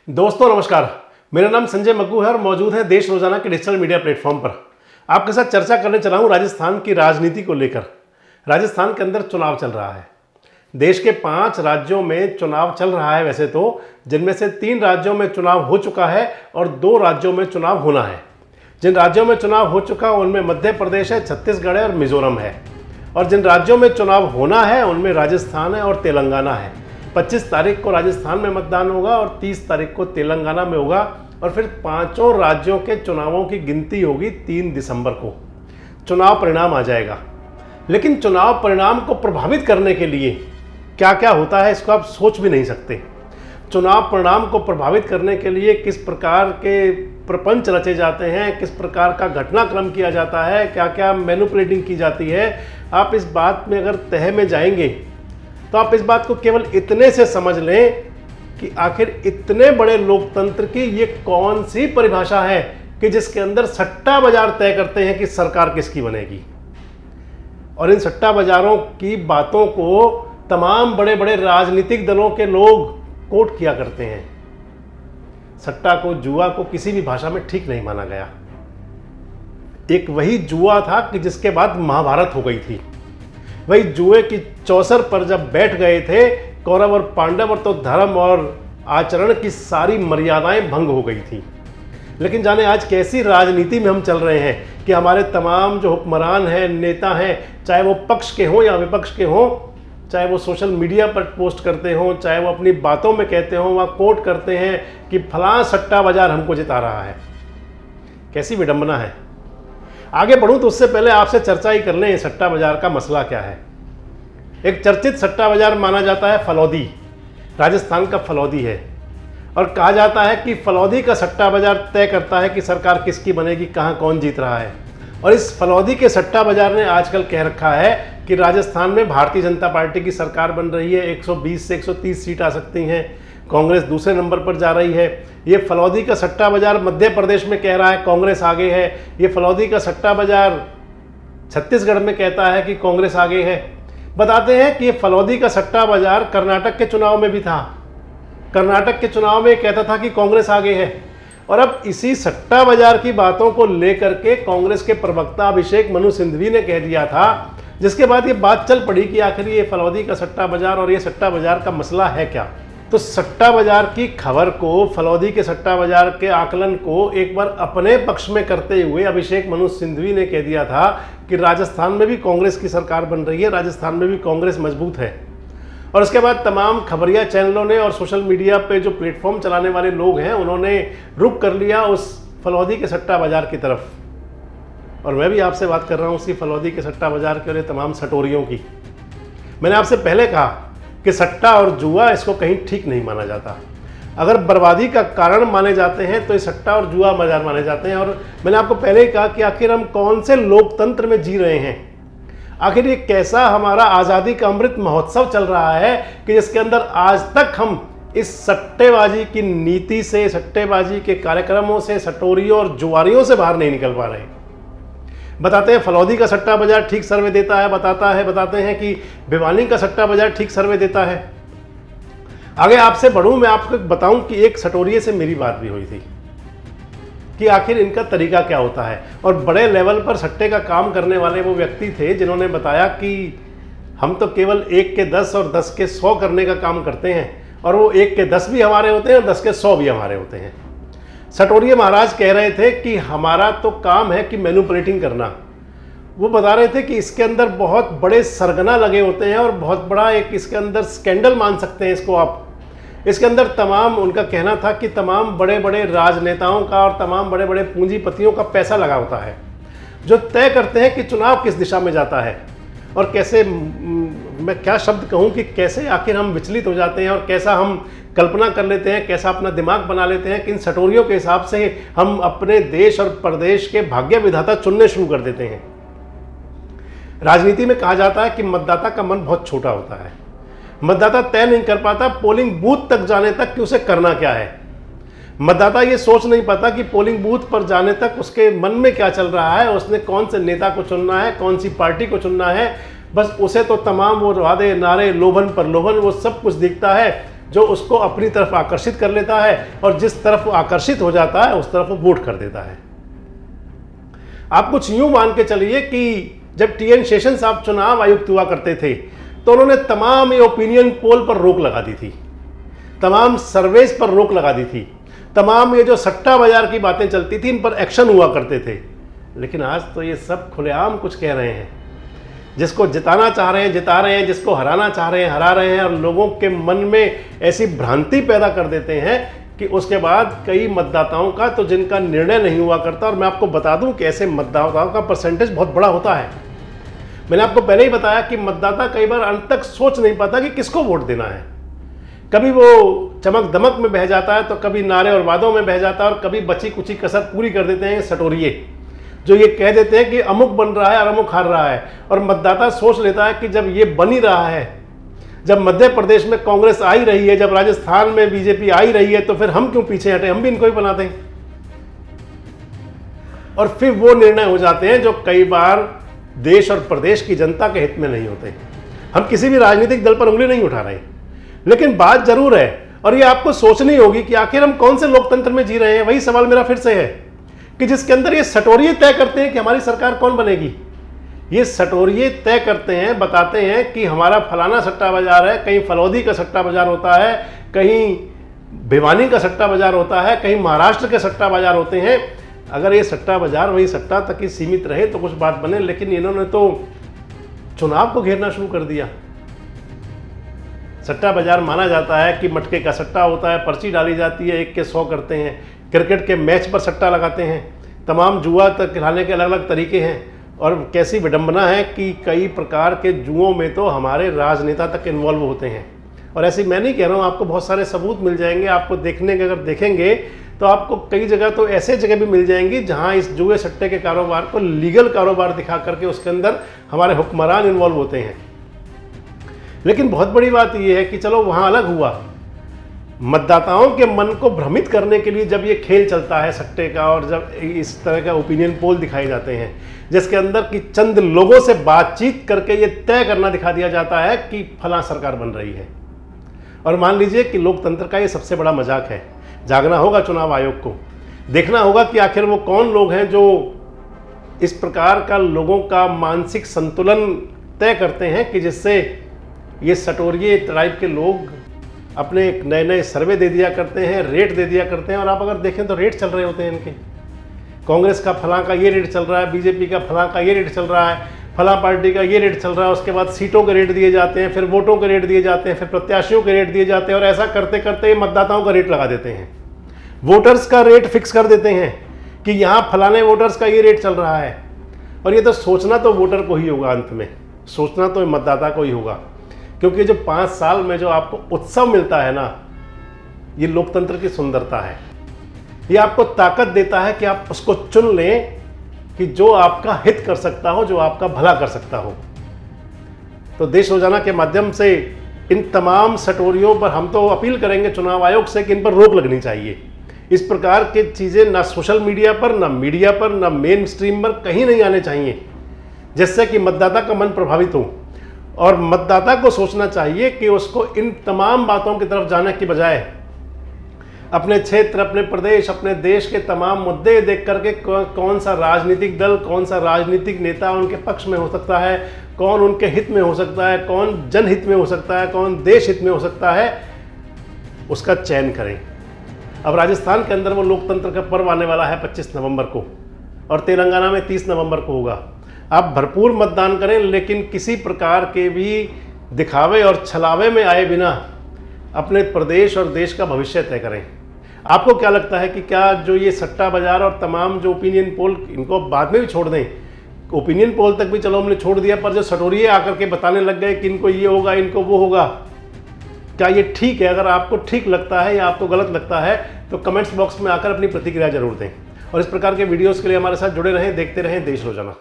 दोस्तों नमस्कार, मेरा नाम संजय मग्गू है और मौजूद है देश रोजाना के डिजिटल मीडिया प्लेटफॉर्म पर। आपके साथ चर्चा करने चला हूँ राजस्थान की राजनीति को लेकर। राजस्थान के अंदर चुनाव चल रहा है। देश के 5 राज्यों में चुनाव चल रहा है वैसे तो, जिनमें से 3 राज्यों में चुनाव हो चुका है और 2 राज्यों में चुनाव होना है। जिन राज्यों में चुनाव हो चुका उनमें मध्य प्रदेश है, छत्तीसगढ़ है और मिजोरम है। और जिन राज्यों में चुनाव होना है उनमें राजस्थान है और तेलंगाना है। 25 तारीख को राजस्थान में मतदान होगा और 30 तारीख को तेलंगाना में होगा और फिर 5 राज्यों के चुनावों की गिनती होगी 3 दिसंबर को। चुनाव परिणाम आ जाएगा। लेकिन चुनाव परिणाम को प्रभावित करने के लिए क्या क्या होता है इसको आप सोच भी नहीं सकते। चुनाव परिणाम को प्रभावित करने के लिए किस प्रकार के प्रपंच रचे जाते हैं, किस प्रकार का घटनाक्रम किया जाता है, क्या क्या मैनिपुलेटिंग की जाती है, आप इस बात में अगर तह में जाएंगे तो आप इस बात को केवल इतने से समझ लें कि आखिर इतने बड़े लोकतंत्र की ये कौन सी परिभाषा है कि जिसके अंदर सट्टा बाजार तय करते हैं कि सरकार किसकी बनेगी। और इन सट्टा बाजारों की बातों को तमाम बड़े बड़े राजनीतिक दलों के लोग कोट किया करते हैं। सट्टा को, जुआ को किसी भी भाषा में ठीक नहीं माना गया। एक वही जुआ था कि जिसके बाद महाभारत हो गई थी। वही जुए की चौसर पर जब बैठ गए थे कौरव और पांडव, और तो धर्म और आचरण की सारी मर्यादाएं भंग हो गई थी। लेकिन जाने आज कैसी राजनीति में हम चल रहे हैं कि हमारे तमाम जो हुक्मरान हैं, नेता हैं, चाहे वो पक्ष के हों या विपक्ष के हों, चाहे वो सोशल मीडिया पर पोस्ट करते हों, चाहे वो अपनी बातों में कहते हों, वहाँ कोट करते हैं कि फलां सट्टा बाजार हमको जिता रहा है। कैसी विडंबना है। आगे बढ़ूं तो उससे पहले आपसे चर्चा ही कर लें सट्टा बाजार का मसला क्या है। एक चर्चित सट्टा बाजार माना जाता है फलौदी। राजस्थान का फलौदी है और कहा जाता है कि फलौदी का सट्टा बाजार तय करता है कि सरकार किसकी बनेगी, कहां कौन जीत रहा है। और इस फलौदी के सट्टा बाजार ने आजकल कह रखा है कि राजस्थान में भारतीय जनता पार्टी की सरकार बन रही है, 120 से 130 सीट आ सकती हैं, कांग्रेस दूसरे नंबर पर जा रही है। ये फलौदी का सट्टा बाजार मध्य प्रदेश में कह रहा है कांग्रेस आगे है। ये फलौदी का सट्टा बाजार छत्तीसगढ़ में कहता है कि कांग्रेस आगे है। बताते हैं कि ये फलौदी का सट्टा बाजार कर्नाटक के चुनाव में भी था। कर्नाटक के चुनाव में कहता था कि कांग्रेस आगे है। और अब इसी सट्टा बाजार की बातों को लेकर के कांग्रेस के प्रवक्ता अभिषेक मनु सिंघवी ने कह दिया था, जिसके बाद ये बात चल पड़ी कि आखिर ये फलौदी का सट्टा बाजार और ये सट्टा बाजार का मसला है क्या। तो सट्टा बाजार की खबर को, फलौदी के सट्टा बाजार के आकलन को एक बार अपने पक्ष में करते हुए अभिषेक मनु सिंघवी ने कह दिया था कि राजस्थान में भी कांग्रेस की सरकार बन रही है, राजस्थान में भी कांग्रेस मजबूत है। और उसके बाद तमाम खबरिया चैनलों ने और सोशल मीडिया पे जो प्लेटफॉर्म चलाने वाले लोग हैं उन्होंने रुख कर लिया उस फलौदी के सट्टा बाजार की तरफ। और मैं भी आपसे बात कर रहा हूँ उसी फलौदी के सट्टा बाजार के और तमाम सटोरियों की। मैंने आपसे पहले कहा कि सट्टा और जुआ इसको कहीं ठीक नहीं माना जाता। अगर बर्बादी का कारण माने जाते हैं तो ये सट्टा और जुआ बाजार माने जाते हैं। और मैंने आपको पहले ही कहा कि आखिर हम कौन से लोकतंत्र में जी रहे हैं। आखिर ये कैसा हमारा आज़ादी का अमृत महोत्सव चल रहा है कि जिसके अंदर आज तक हम इस सट्टेबाजी की नीति से, सट्टेबाजी के कार्यक्रमों से, सटोरियों और जुआरियों से बाहर नहीं निकल पा रहे हैं। बताते हैं फलौदी का सट्टा बाजार ठीक सर्वे देता है, बताते हैं कि भिवानी का सट्टा बाजार ठीक सर्वे देता है। आगे आपसे बढ़ूं, मैं आपको बताऊं कि एक सटोरिये से मेरी बात भी हुई थी कि आखिर इनका तरीका क्या होता है। और बड़े लेवल पर सट्टे का काम करने वाले वो व्यक्ति थे जिन्होंने बताया कि हम तो केवल 1 के 10 और 10 के 100 करने का काम करते हैं, और वो 1 के 10 भी हमारे होते हैं और 10 के 100 भी हमारे होते हैं। सटोरिये महाराज कह रहे थे कि हमारा तो काम है कि मैनिपुलेटिंग करना। वो बता रहे थे कि इसके अंदर बहुत बड़े सरगना लगे होते हैं और बहुत बड़ा एक इसके अंदर स्कैंडल मान सकते हैं इसको आप। इसके अंदर तमाम, उनका कहना था कि तमाम बड़े बड़े राजनेताओं का और तमाम बड़े बड़े पूंजीपतियों का पैसा लगा होता है, जो तय करते हैं कि चुनाव किस दिशा में जाता है और कैसे, मैं क्या शब्द कहूँ कि कैसे आखिर हम विचलित हो जाते हैं और कैसा हम कल्पना कर लेते हैं, कैसा अपना दिमाग बना लेते हैं कि इन सटोरियों के हिसाब से हम अपने देश और प्रदेश के भाग्य विधाता चुनने शुरू कर देते हैं। राजनीति में कहा जाता है कि मतदाता का मन बहुत छोटा होता है। मतदाता तय नहीं कर पाता पोलिंग बूथ तक जाने तक कि उसे करना क्या है। मतदाता ये सोच नहीं पाता कि पोलिंग बूथ पर जाने तक उसके मन में क्या चल रहा है, उसने कौन से नेता को चुनना है, कौन सी पार्टी को चुनना है। बस उसे तो तमाम वो वादे, नारे, लोभन पर लोभन, वो सब कुछ दिखता है। जो उसको अपनी तरफ आकर्षित कर लेता है, और जिस तरफ वो आकर्षित हो जाता है उस तरफ वो वोट कर देता है। आप कुछ यूं मान के चलिए कि जब टी.एन. शेषन साहब चुनाव आयुक्त हुआ करते थे तो उन्होंने तमाम ये ओपिनियन पोल पर रोक लगा दी थी, तमाम सर्वेस पर रोक लगा दी थी, तमाम ये जो सट्टा बाजार की बातें चलती थी इन पर एक्शन हुआ करते थे। लेकिन आज तो ये सब खुलेआम कुछ कह रहे हैं, जिसको जिताना चाह रहे हैं जिता रहे हैं, जिसको हराना चाह रहे हैं हरा रहे हैं, और लोगों के मन में ऐसी भ्रांति पैदा कर देते हैं कि उसके बाद कई मतदाताओं का तो जिनका निर्णय नहीं हुआ करता। और मैं आपको बता दूं कि ऐसे मतदाताओं का परसेंटेज बहुत बड़ा होता है। मैंने आपको पहले ही बताया कि मतदाता कई बार अंत तक सोच नहीं पाता कि किसको वोट देना है। कभी वो चमक दमक में बह जाता है, तो कभी नारे और वादों में बह जाता है, और कभी बची कुची कसर पूरी कर देते हैं सटोरिये, जो ये कह देते हैं कि अमुक बन रहा है और अमुक हार रहा है। और मतदाता सोच लेता है कि जब ये बन ही रहा है, जब मध्य प्रदेश में कांग्रेस आ ही रही है, जब राजस्थान में बीजेपी आ ही रही है, तो फिर हम क्यों पीछे हटे, हम भी इनको ही बना दें। और फिर वो निर्णय हो जाते हैं जो कई बार देश और प्रदेश की जनता के हित में नहीं होते। हम किसी भी राजनीतिक दल पर उंगली नहीं उठा रहे, लेकिन बात जरूर है, और ये आपको सोचनी होगी कि आखिर हम कौन से लोकतंत्र में जी रहे हैं। वही सवाल मेरा फिर से है कि जिसके अंदर ये सटोरिये तय करते हैं कि हमारी सरकार कौन बनेगी। ये सटोरिये तय करते हैं, बताते हैं कि हमारा फलाना सट्टा बाजार है, कहीं फलौदी का सट्टा बाजार होता है, कहीं भिवानी का सट्टा बाजार होता है, कहीं महाराष्ट्र के सट्टा बाजार होते हैं। अगर ये सट्टा बाजार वही सट्टा तक ही सीमित रहे तो कुछ बात बने, लेकिन इन्होंने तो चुनाव को घेरना शुरू कर दिया। सट्टा बाजार माना जाता है कि मटके का सट्टा होता है, पर्ची डाली जाती है, 1 के 100 करते हैं, क्रिकेट के मैच पर सट्टा लगाते हैं, तमाम जुआ तक खिलाने के अलग अलग तरीके हैं। और कैसी विडंबना है कि कई प्रकार के जुओं में तो हमारे राजनेता तक इन्वॉल्व होते हैं। और ऐसी मैं नहीं कह रहा हूँ, आपको बहुत सारे सबूत मिल जाएंगे। आपको देखने के अगर देखेंगे तो आपको कई जगह तो ऐसे जगह भी मिल जाएंगी जहाँ इस जुए सट्टे के कारोबार को लीगल कारोबार दिखा करके उसके अंदर हमारे हुक्मरान इन्वॉल्व होते हैं। लेकिन बहुत बड़ी बात यह है कि चलो वहाँ अलग हुआ, मतदाताओं के मन को भ्रमित करने के लिए जब ये खेल चलता है सट्टे का, और जब इस तरह का ओपिनियन पोल दिखाए जाते हैं जिसके अंदर कि चंद लोगों से बातचीत करके ये तय करना दिखा दिया जाता है कि फलां सरकार बन रही है। और मान लीजिए कि लोकतंत्र का ये सबसे बड़ा मजाक है। जागना होगा चुनाव आयोग को, देखना होगा कि आखिर वो कौन लोग हैं जो इस प्रकार का लोगों का मानसिक संतुलन तय करते हैं कि जिससे ये सटोरिये टाइप के लोग अपने एक नए नए सर्वे दे दिया करते हैं, रेट दे दिया करते हैं। और आप अगर देखें तो रेट चल रहे होते हैं इनके, कांग्रेस का फलां का ये रेट चल रहा है, बीजेपी का फलां का ये रेट चल रहा है, फलां पार्टी का ये रेट चल रहा है। उसके बाद सीटों के रेट दिए जाते हैं, फिर वोटों के रेट दिए जाते हैं, फिर प्रत्याशियों के रेट दिए जाते हैं, और ऐसा करते करते मतदाताओं का रेट लगा देते हैं। वोटर्स का रेट फिक्स कर देते हैं कि यहाँ फलाने वोटर्स का ये रेट चल रहा है। और ये तो सोचना तो वोटर को ही होगा, अंत में सोचना तो मतदाता को ही होगा, क्योंकि जो 5 साल में जो आपको उत्सव मिलता है ना, ये लोकतंत्र की सुंदरता है। ये आपको ताकत देता है कि आप उसको चुन लें कि जो आपका हित कर सकता हो, जो आपका भला कर सकता हो। तो देश रोजाना के माध्यम से इन तमाम सटोरियों पर हम तो अपील करेंगे चुनाव आयोग से कि इन पर रोक लगनी चाहिए। इस प्रकार की चीज़ें ना सोशल मीडिया पर, ना मीडिया पर, ना मेन स्ट्रीम पर कहीं नहीं आने चाहिए, जिससे कि मतदाता का मन प्रभावित हो। और मतदाता को सोचना चाहिए कि उसको इन तमाम बातों की तरफ जाने की बजाय अपने क्षेत्र, अपने प्रदेश, अपने देश के तमाम मुद्दे देख करके कौन सा राजनीतिक दल, कौन सा राजनीतिक नेता उनके पक्ष में हो सकता है, कौन उनके हित में हो सकता है, कौन जनहित में हो सकता है, कौन देश हित में हो सकता है, उसका चयन करें। अब राजस्थान के अंदर वो लोकतंत्र का पर्व आने वाला है 25 नवंबर को, और तेलंगाना में 30 नवंबर को होगा। आप भरपूर मतदान करें, लेकिन किसी प्रकार के भी दिखावे और छलावे में आए बिना अपने प्रदेश और देश का भविष्य तय करें। आपको क्या लगता है कि क्या जो ये सट्टा बाजार और तमाम जो ओपिनियन पोल, इनको बाद में भी छोड़ दें, ओपिनियन पोल तक भी चलो हमने छोड़ दिया, पर जो सटोरिये आकर के बताने लग गए कि इनको ये होगा, इनको वो होगा, क्या ये ठीक है? अगर आपको ठीक लगता है या आपको गलत लगता है तो कमेंट्स बॉक्स में आकर अपनी प्रतिक्रिया जरूर दें। और इस प्रकार के वीडियोस के लिए हमारे साथ जुड़े रहें, देखते रहें देश रोजाना।